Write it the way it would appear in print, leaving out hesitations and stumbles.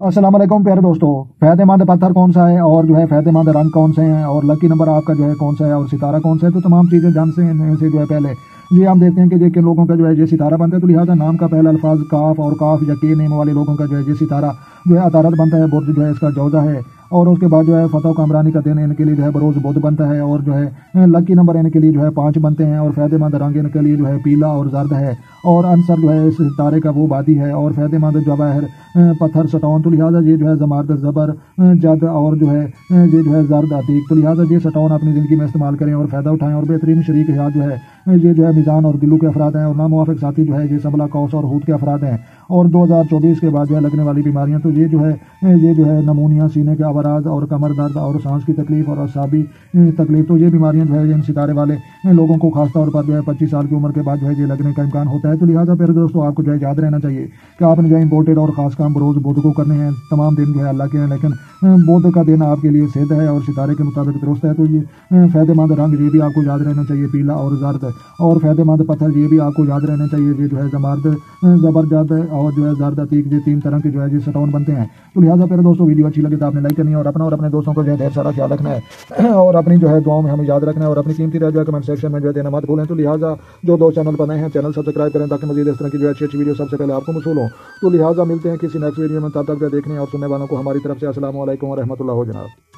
अस्सलाम वालेकुम प्यारे दोस्तों। फायदेमंद पत्थर कौन सा है और जो है फायदेमंद रंग कौन से हैं और लकी नंबर आपका जो है कौन सा है और सितारा कौन सा है, तो तमाम चीज़ें जानते हैं इनसे जो है पहले ये हम देखते हैं कि ये किन लोगों का जो है ये सितारा बनता है। तो लिहाजा नाम का पहला अल्फाज काफ और काफ या के नेम वाले लोगों का जो है ये सितारा जो है अतारत बनता है। बुर्ज जो है इसका जौजा है और उसके बाद जो है फतह कामरानी का दिन इनके लिए जो है बरोज बुध बनता है और जो है लकी नंबर इनके लिए जो है 5 बनते हैं और फायदेमंद रंग इनके लिए जो है पीला और जर्द है और अंसर जो है इस सितारे का वो वादी है और फायदेमंद जवाहर पत्थर सटौन। तो लिहाजा ये जो है जमारत ज़बर जद और जो है ये जो है जर्द अतीक। तो लिहाजा ये सटौन अपनी ज़िंदगी में इस्तेमाल करें और फ़ायदा उठाएं और बेहतरीन शरीक हयात जो है ये जो है मिजान और गिलू के अफराद हैं और नामुवाफिक साथी जो है ये सबला कौस और हूत के अफराद हैं। और 2024 के बाद जो है लगने वाली बीमारियां तो ये जो है नमूनिया, सीने के अवराज और कमर दर्द और सांस की तकलीफ और असाबी तकलीफ, तो ये बीमारियां जो है इन सितारे वाले लोगों को खास तौर पर जो है 25 साल की उम्र के बाद जो है ये लगने का इम्कान होता है। तो लिहाजा फिर दोस्तों आपको जो है याद रहना चाहिए कि आपने जो है इम्पोर्टेड और ख़ास काम रोज़ बुध को करने हैं। तमाम दिन जो है अल्लाह के हैं, लेकिन बुध का दिन आपके लिए सिद्ध है और सितारे के मुताबिक दुरुस्त है। तो ये फ़ायदेमंद रंग ये भी आपको याद रहना चाहिए पीला और जर्द और फ़ायदेमंद पत्थर ये भी आपको याद रहना चाहिए ये जो है जमारत ज़बरदस्त और जो है जर्द अतीक, ये 3 तरह के जो है ये सटौन बनते हैं। तो लिहाजा फिर दोस्तों वीडियो अच्छी लगे तो आपने लाइक करनी है और अपना और अपने दोस्तों को जो है ढेर सारा ख्याल रखना है और अपनी जो है दुआओं में हमें याद रखना है और अपनी कीमती राय जो है कमेंट सेक्शन में जो है देना मत भूलें। तो लिहाजा जो दो चैनल पर नए हैं चैनल सब्सक्राइब करें ताकि मजीद इस तरह की जो अच्छी वीडियो सबसे पहले आपको मौसूल हो। तो लिहाजा मिलते हैं किसी नेक्स्ट वीडियो में, तब तक देखने और सुनने वालों को हमारी तरफ से अस्सलाम वालेकुम व रहमतुल्लाह जनाब।